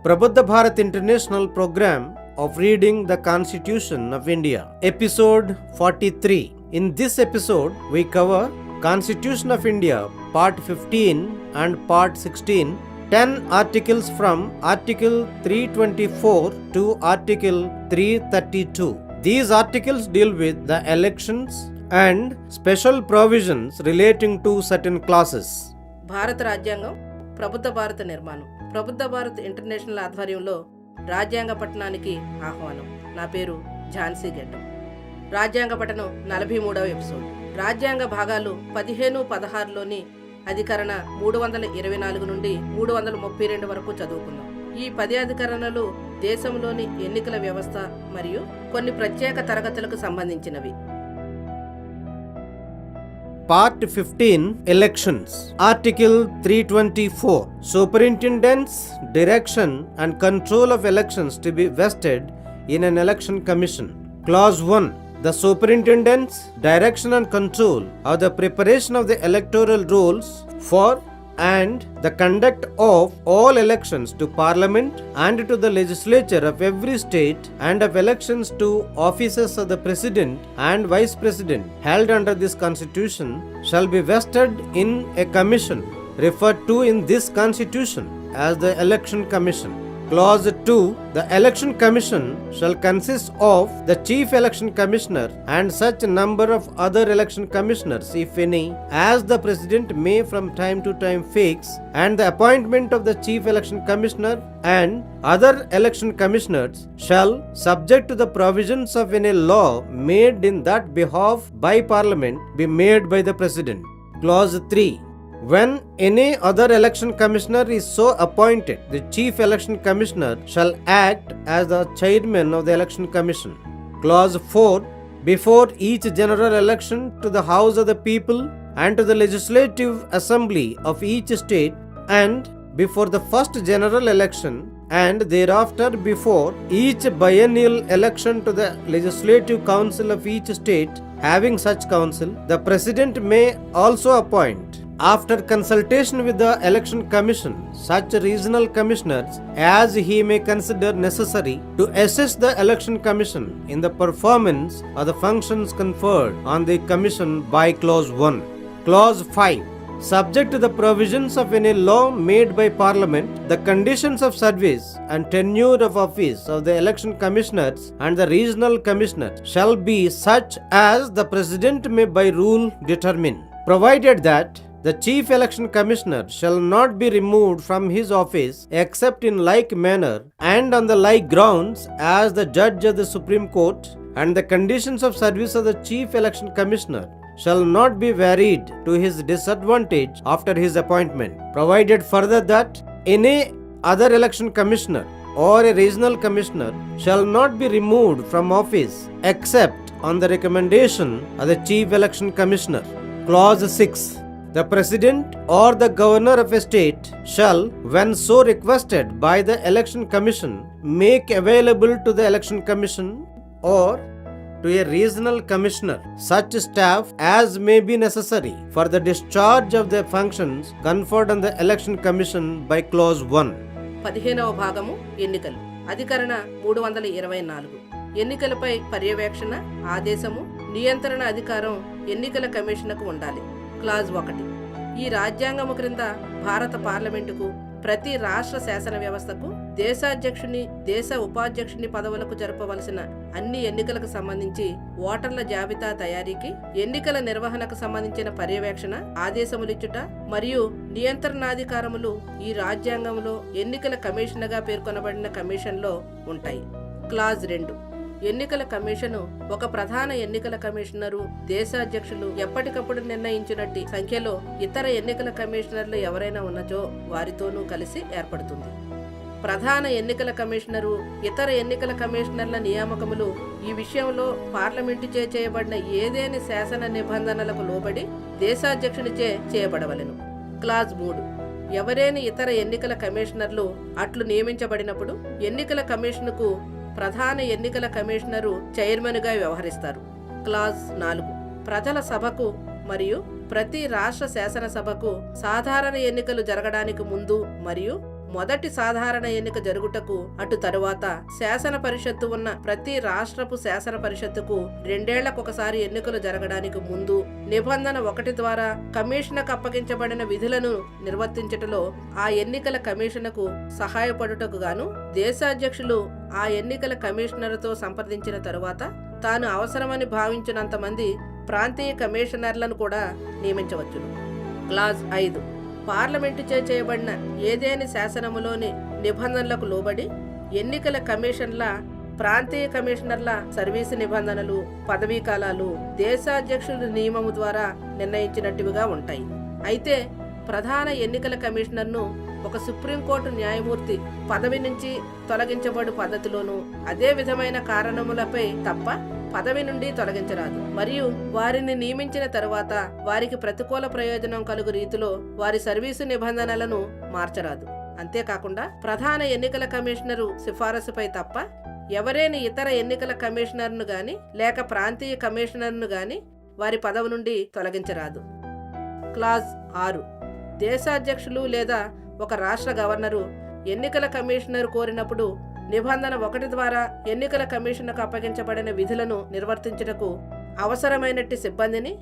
Prabuddha Bharat International Program of Reading the Constitution of India. Episode 43. In this episode, we cover Constitution of India Part 15 and Part 16, 10 articles from Article 324 to Article 332. These articles deal with the elections and special provisions relating to certain classes. భారత రాజ్యాంగం ప్రబుద్ధ భారత నిర్మాణం. Prabuddha Bharat international ఆధ్వర్యంలో రాజ్యాంగ పఠనానికి ఆహ్వానం. నా పేరు ఝాన్సీ గెడ్డం. రాజ్యాంగ పఠనం 43వ ఎపిసోడ్. రాజ్యాంగ భాగాలు 15-16లోని అధికరణ 324 నుండి 332 వరకు చదువుకుందాం. ఈ 10 అధికరణలు దేశంలోని ఎన్నికల వ్యవస్థ మరియు కొన్ని ప్రత్యేక తరగతులకు సంబంధించినవి. Part 15 Elections. Article 324. Superintendence, direction and control of elections to be vested in an election commission. Clause 1. The superintendence, direction and control of the preparation of the electoral rolls for and the conduct of all elections to Parliament and to the legislature of every state and of elections to offices of the President and Vice President held under this Constitution shall be vested in a commission referred to in this Constitution as the Election Commission. Clause 2. The Election Commission shall consist of the Chief Election Commissioner and such number of other election commissioners, if any, as the President may from time to time fix, and the appointment of the Chief Election Commissioner and other election commissioners shall, subject to the provisions of any law made in that behalf by Parliament, be made by the President. Clause 3. When any other election commissioner is so appointed, the Chief Election Commissioner shall act as the chairman of the Election Commission. Clause 4. Before each general election to the House of the People and to the Legislative Assembly of each state, and before the first general election, and thereafter before each biennial election to the Legislative Council of each state having such council, the President may also appoint, after consultation with the Election Commission, such regional commissioners as he may consider necessary to assist the Election Commission in the performance of the functions conferred on the Commission by Clause 1. Clause 5. Subject to the provisions of any law made by Parliament, the conditions of service and tenure of office of the election commissioners and the regional commissioners shall be such as the President may by rule determine, provided that the Chief Election Commissioner shall not be removed from his office except in like manner and on the like grounds as the Judge of the Supreme Court, and the conditions of service of the Chief Election Commissioner shall not be varied to his disadvantage after his appointment, provided further that any other election commissioner or a regional commissioner shall not be removed from office except on the recommendation of the Chief Election Commissioner. Clause 6. The President or the Governor of a state shall, when so requested by the Election Commission, make available to the Election Commission or to a regional commissioner such staff as may be necessary for the discharge of the functions conferred on the Election Commission by Clause 1. 15వ భాగము ఎన్నికలు. అధికరణ 324. ఎన్నికలపై పర్యవేక్షణ, ఆదేశము, నియంత్రణ అధికారం ఎన్నికల కమిషన్కు ఉండాలి. క్లాజ్ 1. ఈ రాజ్యాంగము క్రింద భారత పార్లమెంటుకు, ప్రతి రాష్ట్ర శాసన వ్యవస్థకు, దేశాధ్యక్షుని, దేశ ఉపాధ్యక్షుని పదవులకు జరపవలసిన అన్ని ఎన్నికలకు సంబంధించి ఓటర్ల జాబితా తయారీకి, ఎన్నికల నిర్వహణకు సంబంధించిన పర్యవేక్షణ, ఆదేశములిచ్చుట మరియు నియంత్రణాధికారములు ఈ రాజ్యాంగంలో ఎన్నికల కమిషన్గా పేర్కొనబడిన కమిషన్లో ఉంటాయి. క్లాజ్ 2. ఎన్నికల కమిషను ఒక ప్రధాన ఎన్నికల కమిషనరు, దేశాధ్యక్షులు ఎప్పటికప్పుడు నిర్ణయించినట్టి సంఖ్యలో ఇతర ఎన్నికల కమిషనర్లు ఎవరైనా ఉన్నచో వారితోనూ కలిసి ఏర్పడుతుంది. ప్రధాన ఎన్నికల కమిషనరు, ఇతర ఎన్నికల కమిషనర్ల నియామకములు ఈ విషయంలో పార్లమెంటుచే చేయబడిన ఏదేని శాసన నిబంధనలకు లోబడి దేశాధ్యక్షునిచే చేయబడవలెను. క్లాజ్ 3. ఎవరైనా ఇతర ఎన్నికల కమిషనర్లు అట్లు నియమించబడినప్పుడు ఎన్నికల కమిషన్కు ప్రధాన ఎన్నికల కమిషనరు చైర్మన్గా వ్యవహరిస్తారు. క్లాజ్ 4. ప్రజల సభకు మరియు ప్రతి రాష్ట్ర శాసనసభకు సాధారణ ఎన్నికలు జరగడానికి ముందు మరియు మొదటి సాధారణ ఎన్నిక జరుగుటకు అటు తరువాత శాసన పరిషత్తు ఉన్న ప్రతి రాష్ట్రపు శాసన పరిషత్తుకు 2 ఏళ్లకొకసారి ఎన్నికలు జరగడానికి ముందు నిబంధన 1 ద్వారా కమిషన్కు అప్పగించబడిన విధులను నిర్వర్తించటలో ఆ ఎన్నికల కమిషన్కు సహాయపడుటకు గాను దేశాధ్యక్షులు ఆ ఎన్నికల కమిషనర్తో సంప్రదించిన తరువాత తాను అవసరమని భావించినంత మంది ప్రాంతీయ కమిషనర్లను కూడా నియమించవచ్చును. క్లాజ్ 5. పార్లమెంటుచే చేయబడిన ఏదేని శాసనములోని నిబంధనలకు లోబడి ఎన్నికల కమిషన్ల ప్రాంతీయ కమిషనర్ల సర్వీసు నిబంధనలు పదవీ కాలాలు దేశాధ్యక్షుల నియమము ద్వారా నిర్ణయించినట్టుగా ఉంటాయి. అయితే ప్రధాన ఎన్నికల కమిషనర్ను ఒక సుప్రీంకోర్టు న్యాయమూర్తి పదవి నుంచి తొలగించబడు పద్ధతిలోనూ అదే విధమైన కారణములపై తప్ప పదవి నుండి తొలగించరాదు. మరియు వారిని నియమించిన తరువాత వారికి ప్రతికూల ప్రయోజనం కలుగు రీతిలో వారి సర్వీసు నిబంధనలను మార్చరాదు. అంతేకాకుండా ప్రధాన ఎన్నికల కమిషనరు సిఫారసుపై తప్ప ఎవరైనా ఇతర ఎన్నికల కమిషనర్ను గాని లేక ప్రాంతీయ కమిషనర్ను గాని వారి పదవి నుండి తొలగించరాదు. క్లాజ్ 6. దేశాధ్యక్షులు లేదా ఒక రాష్ట్ర గవర్నరు ఎన్నికల కమిషనర్ కోరినప్పుడు నిబంధన 1 ద్వారా ఎన్నికల కమిషన్కు అప్పగించబడిన విధులను నిర్వర్తించుటకు అవసరమైనట్టి సిబ్బందిని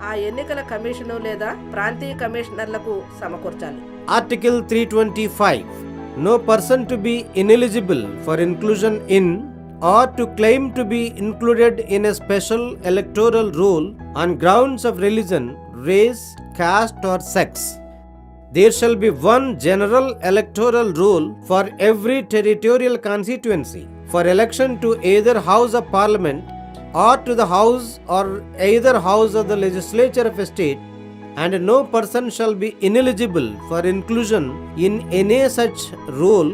ఆ ఎన్నికల కమిషను లేదా ప్రాంతీయ కమిషనర్లకు సమకూర్చాలి. Article 325. No person to be ineligible for inclusion in or to claim to be included in a special electoral roll on grounds of religion, race, caste or sex. There shall be one general electoral roll for every territorial constituency for election to either House of Parliament or to the House or either House of the Legislature of a state, and no person shall be ineligible for inclusion in any such roll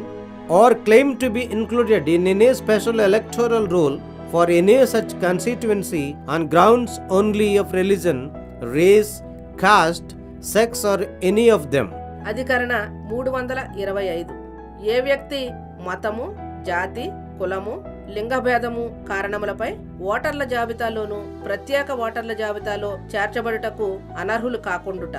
or claim to be included in any special electoral roll for any such constituency on grounds only of religion, race, caste, sex or any of them. అధికరణ 325. ఏ వ్యక్తి మతము, జాతి, కులము, లింగభేదము కారణములపై ఓటర్ల జాబితాలోను ప్రత్యేక ఓటర్ల జాబితాలో చేర్చబడుటకు అనర్హులు కాకుండుట,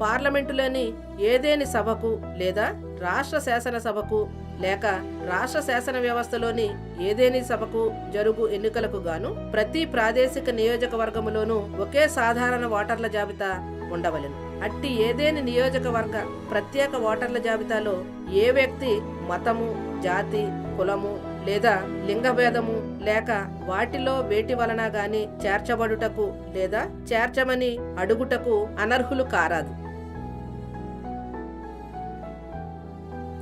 పార్లమెంటులోని ఏదేని సభకు లేదా రాష్ట్ర శాసన సభకు లేక రాష్ట్ర శాసన వ్యవస్థలోని ఏదేని సభకు జరుగు ఎన్నికలకు గాను ప్రతి ప్రాదేశిక నియోజకవర్గములోనూ ఒకే సాధారణ ఓటర్ల జాబితా ఉండవలెను. అట్టి ఏదేని నియోజకవర్గ ప్రత్యేక ఓటర్ల జాబితాలో ఏ వ్యక్తి మతము, జాతి, కులము లేదా లింగభేదము లేక వాటిలో వేటి వలన గాని చేర్చబడుటకు లేదా చేర్చమని అడుగుటకు అనర్హులు కారాదు.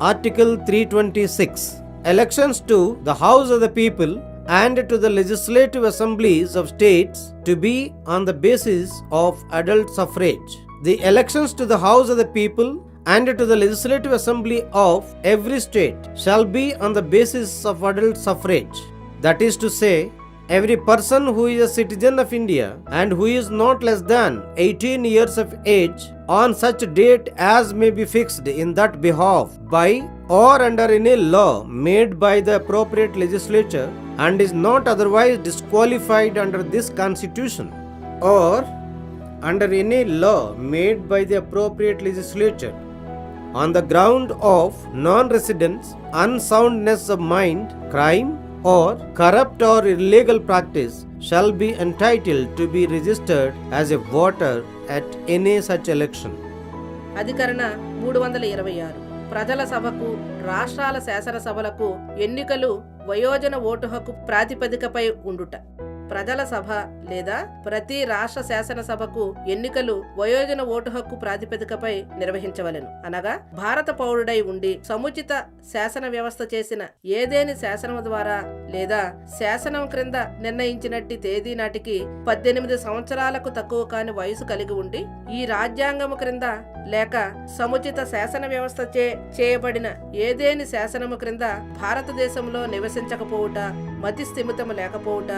Article 326. Elections to the House of the People and to the legislative assemblies of states to be on the basis of adult suffrage. The elections to the House of the People and to the legislative assembly of every state shall be on the basis of adult suffrage. That is to say, every person who is a citizen of India and who is not less than 18 years of age on such date as may be fixed in that behalf by or under any law made by the appropriate legislature and is not otherwise disqualified under this constitution or under any law made by the appropriate legislature on the ground of non-residence, unsoundness of mind, crime or corrupt or illegal practice shall be entitled to be registered as a voter at any such election. అధికరణ 326. ప్రజల సభకు రాష్ట్రాల శాసనసభలకు ఎన్నికలు వయోజన vote హక్కు ప్రాతిపదికపై ఉండుట. ప్రజల సభ లేదా ప్రతి రాష్ట్ర శాసనసభకు ఎన్నికలు వయోజన ఓటు హక్కు ప్రాతిపదికపై నిర్వహించవలెను. అనగా భారత పౌరుడై ఉండి సముచిత శాసన వ్యవస్థ చేసిన ఏదేని శాసనం ద్వారా లేదా శాసనం క్రింద నిర్ణయించినట్టి తేదీ నాటికి 18 సంవత్సరాలకు తక్కువ కాని వయసు కలిగి ఉండి ఈ రాజ్యాంగము క్రింద లేక సముచిత శాసన వ్యవస్థ చేయబడిన ఏదేని శాసనము క్రింద భారతదేశంలో నివసించకపోవుట, మతి స్థిమితము లేకపోవుట,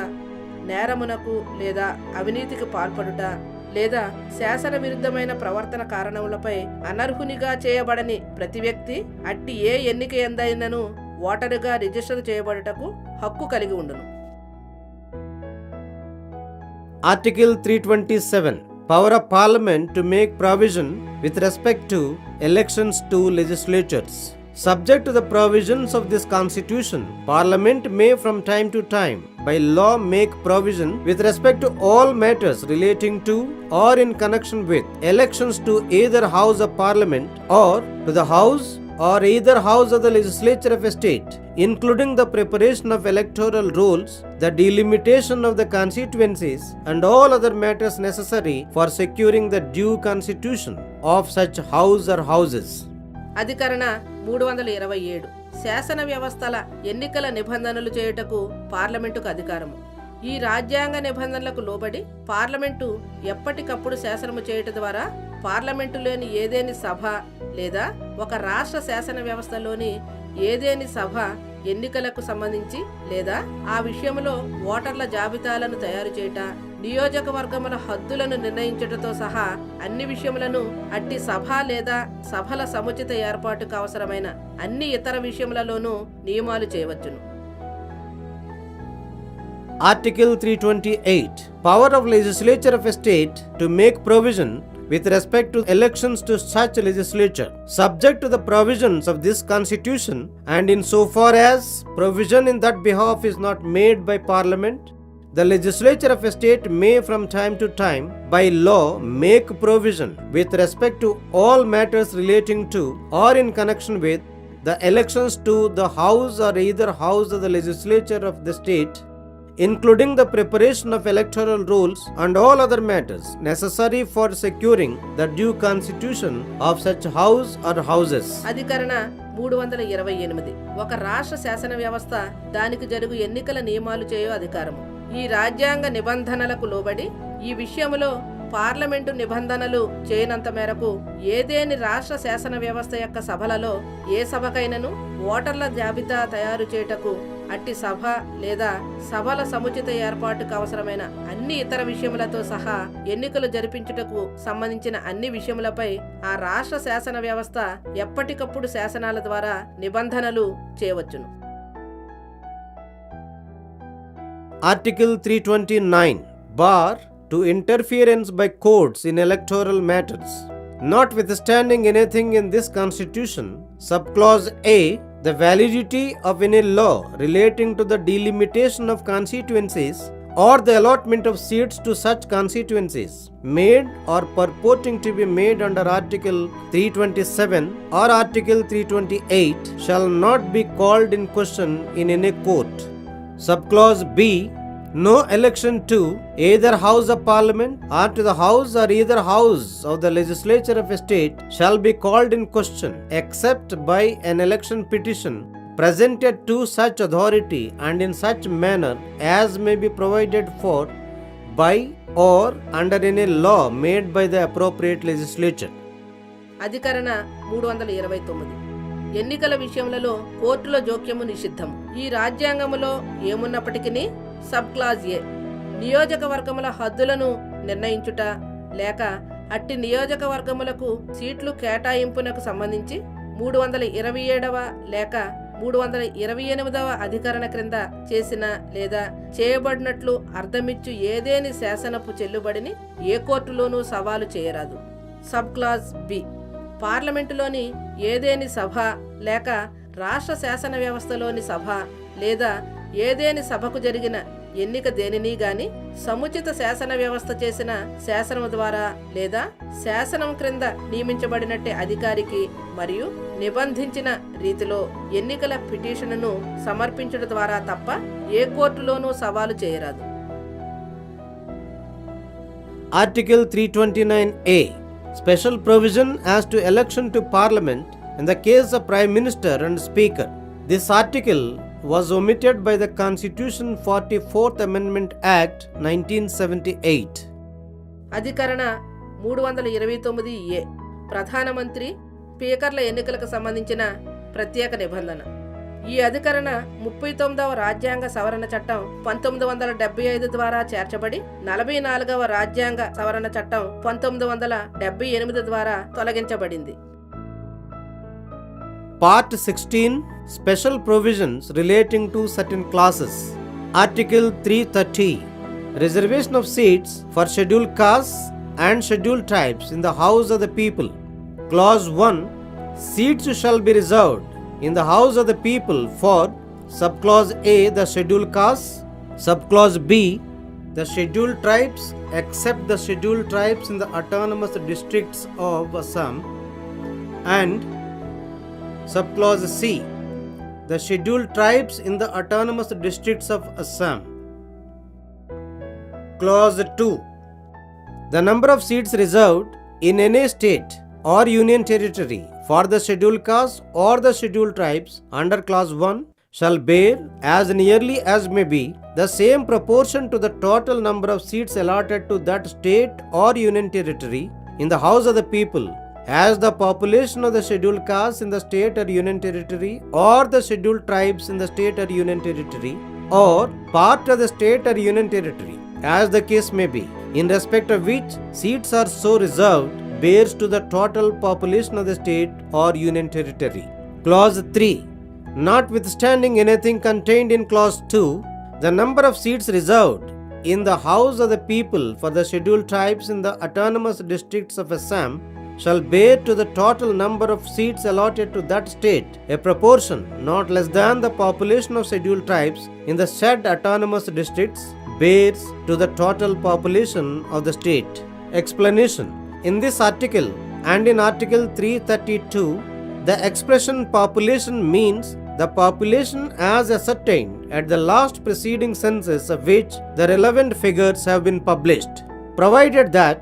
నేరమునకు లేదా అవినీతికి పాల్పడుట లేదా శాసన విరుద్ధమైన ప్రవర్తన కారణములపై అనర్హునిగా చేయబడని ప్రతి వ్యక్తి అట్టి ఏ ఎన్నిక ఎందైనను ఓటరుగా రిజిస్టర్ చేయబడుటకు హక్కు కలిగి ఉండును. Article 327. Power of Parliament to make provision with respect to elections to legislatures. Subject to the provisions of this constitution, Parliament may from time to time by law make provision with respect to all matters relating to or in connection with elections to either House of Parliament or to the House or either House of the Legislature of a state, including the preparation of electoral rolls, the delimitation of the constituencies, and all other matters necessary for securing the due constitution of such house or houses. అధికరణ 327 శాసన వ్యవస్థల ఎన్నికల నిబంధనలు చేయుటకు పార్లమెంటుకు అధికారము. ఈ రాజ్యాంగ నిబంధనలకు లోబడి పార్లమెంటు ఎప్పటికప్పుడు శాసనము చేయుట ద్వారా పార్లమెంటులోని ఏదేని సభ లేదా ఒక రాష్ట్ర శాసన వ్యవస్థలోని ఏదేని సభ ఎన్నికలకు సంబంధించి లేదా ఆ విషయంలో ఓటర్ల జాబితాలను తయారు చేయుట, నియోజకవర్గముల హద్దులను నిర్ణయించుటతో సహా అన్ని విషయములను అట్టి సభ లేదా సభల సముచిత ఏర్పాటుకు అవసరమైన అన్ని ఇతర విషయములలోనూ నియమాలు చేయవచ్చును. Article 328. Power of legislature of a state to make provision with respect to elections to such legislature, subject to the provisions of this constitution, and in so far as provision in that behalf is not made by Parliament, the legislature of a state may from time to time by law make provision with respect to all matters relating to or in connection with the elections to the House or either House of the legislature of the state, including the preparation of electoral rolls and all other matters necessary for securing the due constitution of such house or houses. అధికరణ 328 ఒక రాష్ట్ర శాసన వ్యవస్థ దానికి జరుగు ఎన్నికల నియమాలు చేయు అధికారము. ఈ రాజ్యాంగ నిబంధనలకు లోబడి ఈ విషయములో పార్లమెంటు నిబంధనలు చేయనంత మేరకు ఏదేని రాష్ట్ర శాసన వ్యవస్థ యొక్క సభలలో ఏ సభకైనను ఓటర్ల జాబితా తయారు చేయుటకు అట్టి సభ లేదా సభల సముచిత ఏర్పాటుకు అవసరమైన అన్ని ఇతర విషయములతో సహా ఎన్నికలు జరిపించుటకు సంబంధించిన అన్ని విషయములపై ఆ రాష్ట్ర శాసన వ్యవస్థ ఎప్పటికప్పుడు శాసనాల ద్వారా నిబంధనలు చేయవచ్చును. Article 329. Bar to interference by courts in electoral matters. Notwithstanding anything in this constitution, subclause A, the validity of any law relating to the delimitation of constituencies or the allotment of seats to such constituencies made or purporting to be made under Article 327 or Article 328 shall not be called in question in any court. Subclause B, no election to either House of Parliament or to the House or either House of the Legislature of a state shall be called in question except by an election petition presented to such authority and in such manner as may be provided for by or under any law made by the appropriate legislature. అధికరణ 329 ఎన్నికల విషయములలో కోర్టుల జోక్యము నిషిద్ధము. ఈ రాజ్యాంగములో ఏమున్నప్పటికీ sub clause ఏ నియోజకవర్గముల హద్దులను నిర్ణయించుట లేక అట్టి నియోజకవర్గములకు సీట్లు కేటాయింపునకు సంబంధించి 327వ లేక 328వ అధికరణ క్రింద చేసిన లేదా చేయబడినట్లు అర్థమిచ్చు ఏదేని శాసనపు చెల్లుబడిని ఏ కోర్టులోనూ సవాలు చేయరాదు. సబ్ క్లాజ్ బి పార్లమెంటులోని ఏదేని సభ లేక రాష్ట్ర శాసన వ్యవస్థలోని సభ లేదా ఏదేని సభకు జరిగిన ఎన్నిక దేనిని గాని సముచిత శాసన వ్యవస్థ చేసిన శాసనం ద్వారా లేదా శాసనం క్రింద నియమించబడినట్టే అధికారికి మరియు నిబంధించిన రీతిలో ఎన్నికల పిటిషన్ను సమర్పించడం ద్వారా తప్ప ఏ కోర్టులోనూ సవాలు చేయరాదు. Article 329A. Special provision as to election to Parliament in the case of Prime Minister and Speaker. This article was omitted by the Constitution 44th Amendment Act 1978. అధికరణ 329A ప్రధానమంత్రి స్పీకర్ల ఎన్నికలకు సంబంధించిన ప్రత్యేక నిబంధన. ఈ అధికరణ 39వ రాజ్యాంగ సవరణ చట్టం 1975 ద్వారా చేర్చబడి 44వ రాజ్యాంగ సవరణ చట్టం 1978 ద్వారా తొలగించబడింది. Part 16. Special provisions relating to certain classes. Article 330. Reservation of seats for scheduled castes and scheduled tribes in the House of the People. Clause 1. Seats shall be reserved in the house of the people for subclause A, the scheduled castes, subclause B, the scheduled tribes except the scheduled tribes in the autonomous districts of Assam, and subclause C, the scheduled tribes in the autonomous districts of Assam. Clause 2. The number of seats reserved in any state or union territory for the scheduled castes or the scheduled tribes under clause 1 shall bear as nearly as may be the same proportion to the total number of seats allotted to that state or union territory in the house of the people as the population of the scheduled castes in the state or union territory or the scheduled tribes in the state or union territory or part of the state or union territory, as the case may be, in respect of which seats are so reserved bears to the total population of the state or union territory. Clause 3. Notwithstanding anything contained in clause 2, the number of seats reserved in the house of the people for the scheduled tribes in the autonomous districts of Assam shall bear to the total number of seats allotted to that state a proportion not less than the population of scheduled tribes in the said autonomous districts bears to the total population of the state. Explanation. In this article and in Article 332, the expression population means the population as ascertained at the last preceding census of which the relevant figures have been published, provided that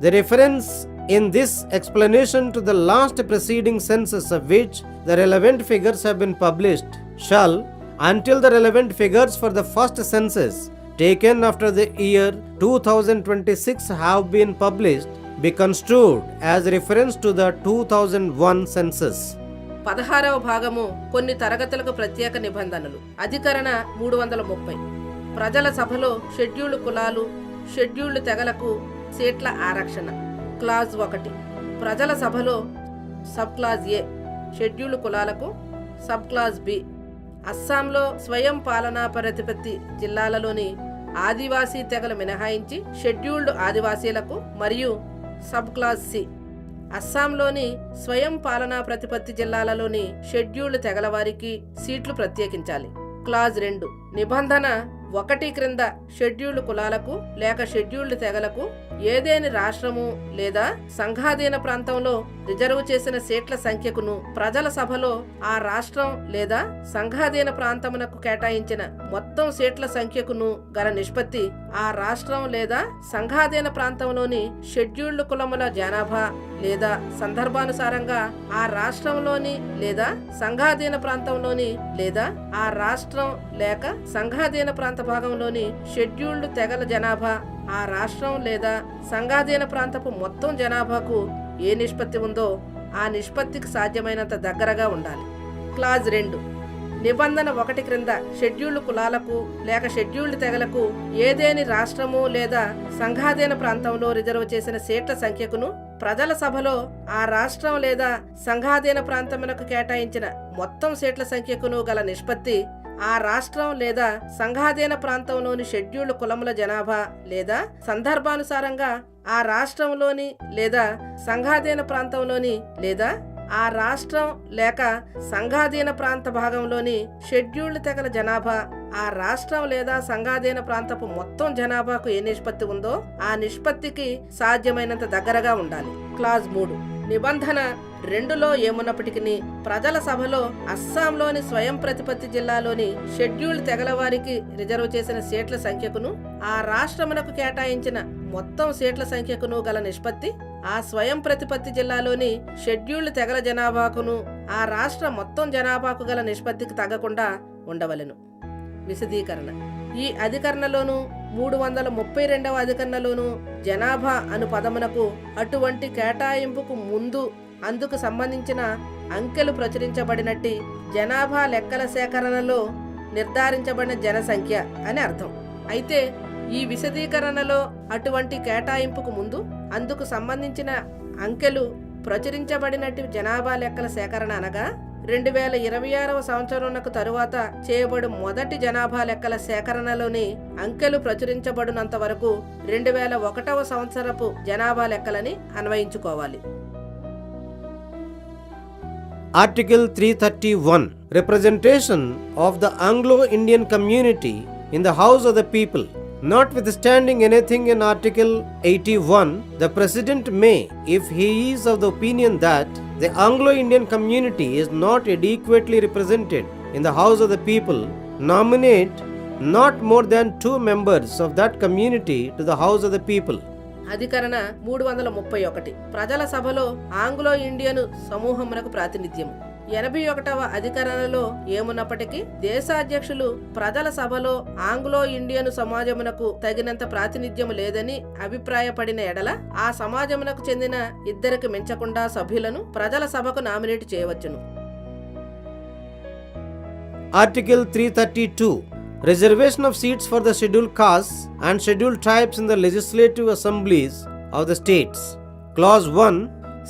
the reference in this explanation to the last preceding census of which the relevant figures have been published shall, until the relevant figures for the first census taken after the year 2026 have been published, be construed as reference to the 2001 census. 16వ భాగము కొన్ని తరగతులకు ప్రత్యేక నిబంధనలు. అధికరణ 330. ప్రజల సభలో scheduled కులాలు, scheduled తెగలకు సీట్ల ఆరక్షణ. క్లాజ్ 1. ప్రజల సభలో సబ్ క్లాజ్ ఏ షెడ్యూల్డ్ కులాలకు, సబ్ క్లాజ్ బి అస్సాంలో స్వయం పాలనా ప్రతిపత్తి జిల్లాలలోని ఆదివాసీ తెగలు మినహాయించి షెడ్యూల్డ్ ఆదివాసీలకు, మరియు సబ్ క్లాజ్ సి అస్సాంలోని స్వయం పాలనా ప్రతిపత్తి జిల్లాలలోని షెడ్యూల్డ్ తెగల వారికి సీట్లు ప్రత్యేకించాలి. క్లాజ్ 2. నిబంధన 1 క్రింద షెడ్యూల్డ్ కులాలకు లేక షెడ్యూల్డ్ తెగలకు ఏదేని రాష్ట్రము లేదా సంఘాధీన ప్రాంతంలో రిజర్వ్ చేసిన సీట్ల సంఖ్యకును ప్రజల సభలో ఆ రాష్ట్రం లేదా సంఘాధీన ప్రాంతమునకు కేటాయించిన మొత్తం సీట్ల సంఖ్యకును గల నిష్పత్తి ఆ రాష్ట్రం లేదా సంఘాధీన ప్రాంతంలోని షెడ్యూల్డ్ కులముల జనాభా లేదా సందర్భానుసారంగా ఆ రాష్ట్రంలోని లేదా సంఘాధీన ప్రాంతంలోని లేదా ఆ రాష్ట్రం లేక సంఘాధీన ప్రాంత భాగంలోని షెడ్యూల్డ్ తెగల జనాభా ఆ రాష్ట్రం లేదా సంఘాధీన ప్రాంతపు మొత్తం జనాభాకు ఏ నిష్పత్తి ఉందో ఆ నిష్పత్తికి సాధ్యమైనంత దగ్గరగా ఉండాలి. క్లాజ్ 2. నిబంధన 1 క్రింద షెడ్యూల్డ్ కులాలకు లేక షెడ్యూల్డ్ తెగలకు ఏదేని రాష్ట్రము లేదా సంఘాధీన ప్రాంతంలో రిజర్వ్ చేసిన సీట్ల సంఖ్యకును ప్రజల సభలో ఆ రాష్ట్రం లేదా సంఘాధీన ప్రాంతమునకు కేటాయించిన మొత్తం సీట్ల సంఖ్యకును గల నిష్పత్తి ఆ రాష్ట్రం లేదా సంఘాధీన ప్రాంతంలోని షెడ్యూల్డ్ కులముల జనాభా లేదా సందర్భానుసారంగా ఆ రాష్ట్రంలోని లేదా సంఘాధీన ప్రాంతంలోని లేదా ఆ రాష్ట్రం లేక సంఘాధీన ప్రాంత భాగంలోని షెడ్యూల్డ్ తెగల జనాభా ఆ రాష్ట్రం లేదా సంఘాధీన ప్రాంతపు మొత్తం జనాభాకు ఏ నిష్పత్తి ఉందో ఆ నిష్పత్తికి సాధ్యమైనంత దగ్గరగా ఉండాలి. క్లాజ్ 3. నిబంధన 2లో ఏమున్నప్పటికీ ప్రజల సభలో అస్సాంలోని స్వయం ప్రతిపత్తి జిల్లాలోని షెడ్యూల్డ్ తెగల వారికి రిజర్వ్ చేసిన సీట్ల సంఖ్యకును ఆ రాష్ట్రమునకు కేటాయించిన మొత్తం సీట్ల సంఖ్యకును గల నిష్పత్తి ఆ స్వయం ప్రతిపత్తి జిల్లాలోని షెడ్యూల్డ్ తెగల జనాభాకును ఆ రాష్ట్ర మొత్తం జనాభాకు గల నిష్పత్తికి తగ్గకుండా ఉండవలెను. విశదీకరణ. ఈ అధికరణలోను 332వ అధికరణలోను జనాభా అను పదమునకు అటువంటి కేటాయింపుకు ముందు అందుకు సంబంధించిన అంకెలు ప్రచురించబడినట్టి జనాభా లెక్కల సేకరణలో నిర్ధారించబడిన జనసంఖ్య అని అర్థం. అయితే ఈ విశదీకరణలో అటువంటి కేటాయింపుకు ముందు అందుకు సంబంధించిన అంకెలు ప్రచురించబడినట్టు జనాభా లెక్కల సేకరణ అనగా 2026వ సంవత్సరంకు తరువాత చేయబడు మొదటి జనాభా లెక్కల సేకరణలోని అంకెలు ప్రచురించబడినంత వరకు 2001వ సంవత్సరపు జనాభా లెక్కలని అన్వయించుకోవాలి. Article 331. Representation of the Anglo-Indian community in the House of the People. Notwithstanding anything in Article 81, the President may, if he is of the opinion that the Anglo-Indian community is not adequately represented in the House of the People, nominate not more than 2 members of that community to the House of the People. అధికరణ 331. ప్రజల సభలో Anglo Indian సమూహమునకు ప్రాతినిధ్యం. 81వ అధికరణలో ఏమున్నప్పటికీ దేశాధ్యక్షులు ప్రజల సభలో Anglo Indian సమాజమునకు తగినంత ప్రాతినిధ్యం లేదని అభిప్రాయపడిన ఎడల ఆ సమాజమునకు చెందిన 2కి మించకుండా సభ్యులను ప్రజల సభకు నామినేట్ చేయవచ్చును. Article 332. Reservation of seats for the scheduled castes and scheduled tribes in the legislative assemblies of the states. Clause 1.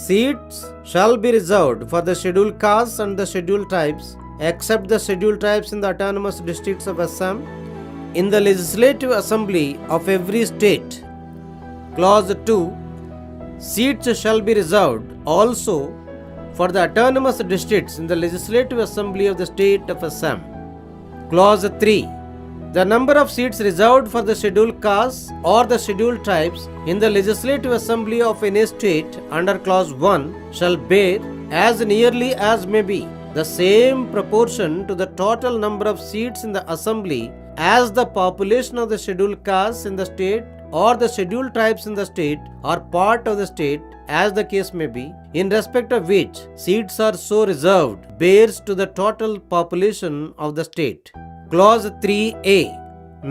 Seats shall be reserved for the scheduled castes and the scheduled tribes except the scheduled tribes in the autonomous districts of Assam in the legislative assembly of every state. Clause 2. Seats shall be reserved also for the autonomous districts in the legislative assembly of the state of Assam. Clause 3. The number of seats reserved for the scheduled castes or the scheduled tribes in the legislative assembly of any state under clause 1 shall bear as nearly as may be the same proportion to the total number of seats in the assembly as the population of the scheduled castes in the state or the scheduled tribes in the state or part of the state as the case may be, in respect of which seats are so reserved bears to the total population of the state. Clause 3a.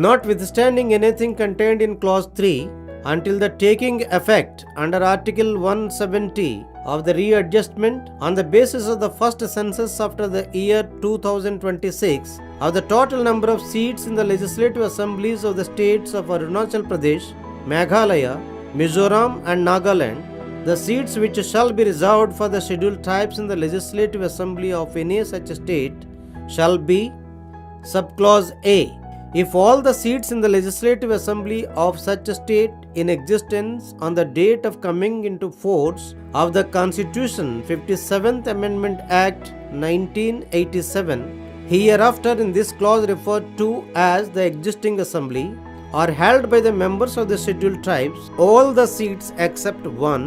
Notwithstanding anything contained in clause 3 until the taking effect under article 170 of the readjustment on the basis of the first census after the year 2026 of the total number of seats in the legislative assemblies of the states of Arunachal Pradesh, Meghalaya, Mizoram and Nagaland, the seats which shall be reserved for the scheduled tribes in the legislative assembly of any such state shall be subclause A. If all the seats in the legislative assembly of such a state in existence on the date of coming into force of the Constitution 57th Amendment Act 1987 hereafter in this clause referred to as the existing assembly are held by the members of the scheduled tribes, all the seats except one.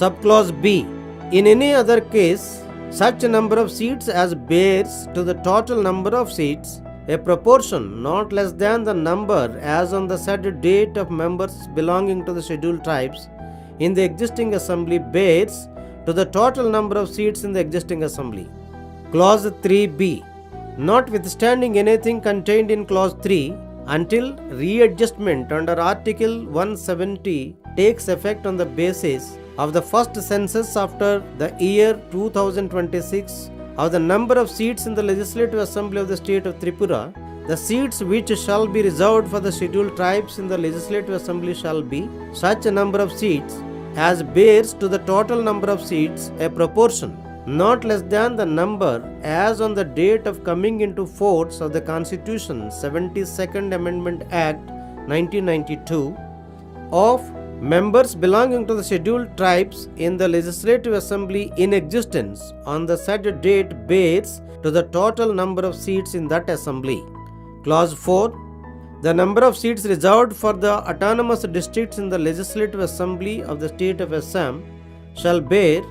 Subclause B. In any other case, such a number of seats as bears to the total number of seats a proportion not less than the number as on the said date of members belonging to the scheduled tribes in the existing assembly bears to the total number of seats in the existing assembly. Clause 3b. Notwithstanding anything contained in clause 3 until readjustment under article 170 takes effect on the basis of the first census after the year 2026 of the number of seats in the legislative assembly of the state of Tripura, the seats which shall be reserved for the scheduled tribes in the legislative assembly shall be such a number of seats as bears to the total number of seats a proportion not less than the number as on the date of coming into force of the Constitution 72nd Amendment Act 1992 of members belonging to the scheduled tribes in the legislative assembly in existence on the said date bears to the total number of seats in that assembly. Clause 4. The number of seats reserved for the autonomous districts in the legislative assembly of the state of Assam shall bear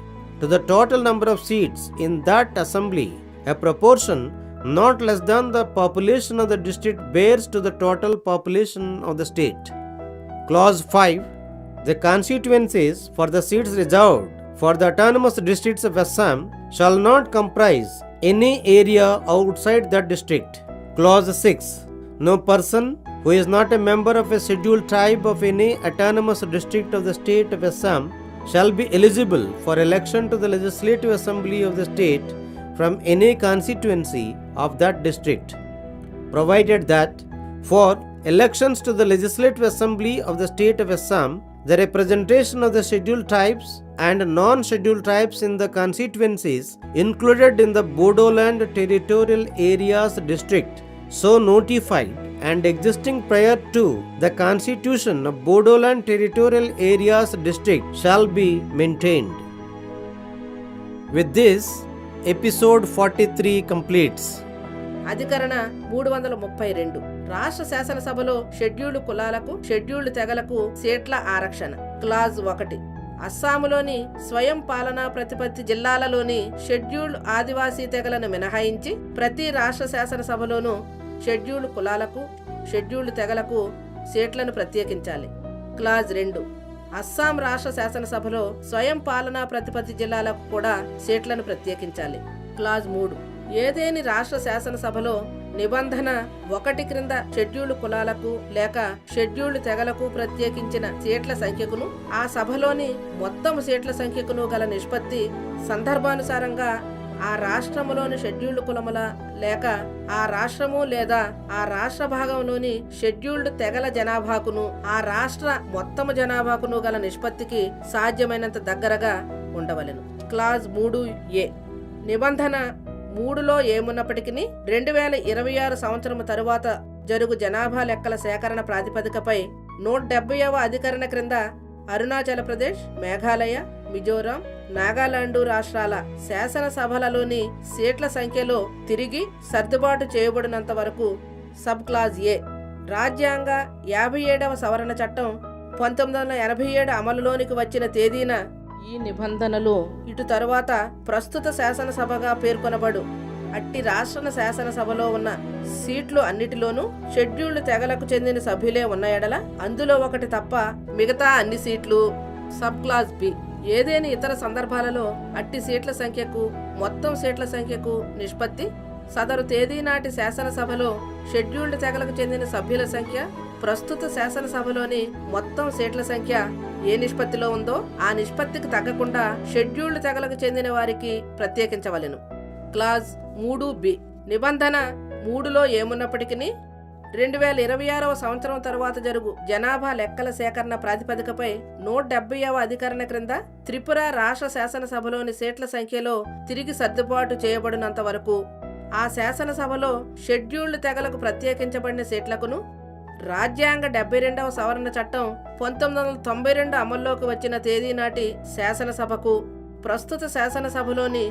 to the total number of seats in that assembly a proportion not less than the population of the district bears to the total population of the state. Clause 5. The constituencies for the seats reserved for the autonomous districts of Assam shall not comprise any area outside that district. Clause 6. No person who is not a member of a scheduled tribe of any autonomous district of the state of Assam shall be eligible for election to the legislative assembly of the state from any constituency of that district, provided that for elections to the legislative assembly of the state of Assam, the representation of the scheduled tribes and non-scheduled tribes in the constituencies included in the Bodoland Territorial Areas District so notified and existing prior to the constitution of Bodoland Territorial Areas District shall be maintained. With this, Episode 43 completes. అధికరణ 332 రాష్ట్ర శాసనసభలో scheduled కులాలకు scheduled తెగలకు సీట్ల ఆరక్షణ. Clause 1 అస్సాములోని స్వయం పాలనా ప్రతిపత్తి జిల్లాలలోని scheduled ఆదివాసీ తెగలను మినహాయించి ప్రతి రాష్ట్ర శాసనసభలోనూ షెడ్యూల్డ్ కులాలకు షెడ్యూల్డ్ తెగలకు సీట్లను ప్రత్యేకించాలి. క్లాజ్ 2 అస్సాం రాష్ట్ర శాసనసభలో స్వయం పాలనా ప్రతిపత్తి జిల్లాలకు కూడా సీట్లను ప్రత్యేకించాలి. క్లాజ్ 3 ఏదేని రాష్ట్ర శాసనసభలో నిబంధన 1 క్రింద షెడ్యూల్డ్ కులాలకు లేక షెడ్యూల్డ్ తెగలకు ప్రత్యేకించిన సీట్ల సంఖ్యకును ఆ సభలోని మొత్తం సీట్ల సంఖ్యకును గల నిష్పత్తి సందర్భానుసారంగా ఆ రాష్ట్రములోని షెడ్యూల్డ్ కులముల లేక ఆ రాష్ట్రము లేదా ఆ రాష్ట్ర భాగంలోని షెడ్యూల్డ్ తెగల జనాభాకును ఆ రాష్ట్ర మొత్తము జనాభాకును గల నిష్పత్తికి సాధ్యమైనంత దగ్గరగా ఉండవలెను. క్లాజ్ 3A నిబంధన 3లో ఏమున్నప్పటికీ 2026 సంవత్సరం తరువాత జరుగు జనాభా లెక్కల సేకరణ ప్రాతిపదికపై 170వ అధికరణ క్రింద అరుణాచల్ ప్రదేశ్, మేఘాలయ, మిజోరాం, నాగాలాండు రాష్ట్రాల శాసనసభలలోని సీట్ల సంఖ్యలో తిరిగి సర్దుబాటు చేయబడినంత వరకు సబ్ క్లాజ్ ఏ రాజ్యాంగ 57వ సవరణ చట్టం 1987 అమలులోనికి వచ్చిన తేదీన ఈ నిబంధనలు ఇటు తరువాత ప్రస్తుత శాసనసభగా పేర్కొనబడు అట్టి రాష్ట్ర శాసనసభలో ఉన్న సీట్లు అన్నిటిలోనూ షెడ్యూల్డ్ తెగలకు చెందిన సభ్యులే ఉన్న ఎడల అందులో ఒకటి తప్ప మిగతా అన్ని సీట్లు సబ్ క్లాజ్ బి. ఏదేని ఇతర సందర్భాలలో అట్టి సీట్ల సంఖ్యకు మొత్తం సీట్ల సంఖ్యకు నిష్పత్తి సదరు తేదీ నాటి శాసనసభలో షెడ్యూల్డ్ తెగలకు చెందిన సభ్యుల సంఖ్య ప్రస్తుత శాసనసభలోని మొత్తం సీట్ల సంఖ్య ఏ నిష్పత్తిలో ఉందో ఆ నిష్పత్తికి తగ్గకుండా షెడ్యూల్డ్ తెగలకు చెందిన వారికి ప్రత్యేకించవలెను. క్లాజ్ 3B నిబంధన 3లో ఏమున్నప్పటికీ 2026వ సంవత్సరం తరువాత జరుగు జనాభా లెక్కల సేకరణ ప్రాతిపదికపై 170వ అధికరణ క్రింద త్రిపుర రాష్ట్ర శాసనసభలోని సీట్ల సంఖ్యలో తిరిగి సర్దుబాటు చేయబడినంత వరకు ఆ శాసనసభలో షెడ్యూల్డ్ తెగలకు ప్రత్యేకించబడిన సీట్లకును రాజ్యాంగ 72వ సవరణ చట్టం 1992 అమల్లోకి వచ్చిన తేదీ నాటి శాసనసభకు ప్రస్తుత శాసనసభలోని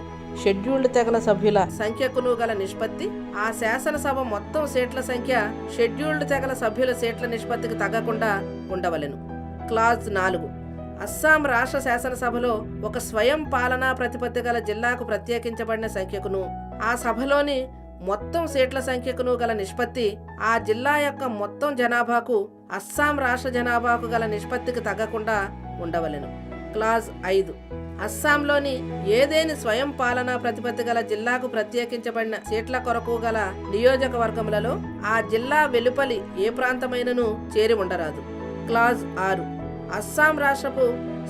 షెడ్యూల్డ్ తెగల సభ్యుల సంఖ్యకును గల నిష్పత్తి ఆ శాసనసభ మొత్తం సీట్ల సంఖ్య షెడ్యూల్డ్ తెగల సభ్యుల సీట్ల నిష్పత్తికి తగ్గకుండా ఉండవలెను. క్లాజ్ 4 అస్సాం రాష్ట్ర శాసనసభలో ఒక స్వయం పాలనా ప్రతిపత్తి గల జిల్లాకు ప్రత్యేకించబడిన సంఖ్యకును ఆ సభలోని మొత్తం సీట్ల సంఖ్యకును గల నిష్పత్తి ఆ జిల్లా యొక్క మొత్తం జనాభాకు అస్సాం రాష్ట్ర జనాభాకు గల నిష్పత్తికి తగ్గకుండా ఉండవలెను. క్లాజ్ 5 అస్సాంలోని ఏదేని స్వయం పాలనా ప్రతిపత్తి గల జిల్లాకు ప్రత్యేకించబడిన సీట్ల కొరకు గల నియోజకవర్గములలో ఆ జిల్లా వెలుపలి ఏ ప్రాంతమైనను చేరి ఉండరాదు. క్లాజ్ 6 అస్సాం రాష్ట్రపు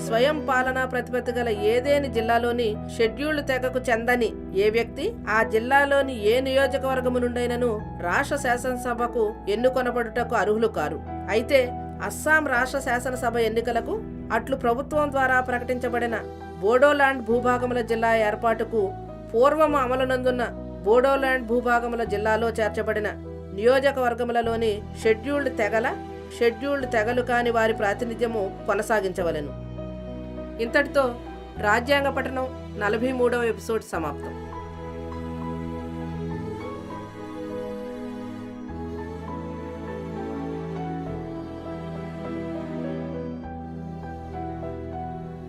స్వయం పాలనా ప్రతిపత్తి గల ఏదేని జిల్లాలోని షెడ్యూల్డ్ తెగకు చెందని ఏ వ్యక్తి ఆ జిల్లాలోని ఏ నియోజకవర్గము నుండైనను రాష్ట్ర శాసనసభకు ఎన్నుకొనబడుటకు అర్హులు కారు. అయితే అస్సాం రాష్ట్ర శాసనసభ ఎన్నికలకు అట్లు ప్రభుత్వం ద్వారా ప్రకటించబడిన బోడోలాండ్ భూభాగముల జిల్లా ఏర్పాటుకు పూర్వము అమలునందున్న బోడోలాండ్ భూభాగముల జిల్లాలో చేర్చబడిన నియోజకవర్గములలోని షెడ్యూల్డ్ తెగలు కాని వారి ప్రాతినిధ్యము కొనసాగించవలెను. ఇంతటితో రాజ్యాంగ పఠనం 43వ ఎపిసోడ్ సమాప్తం.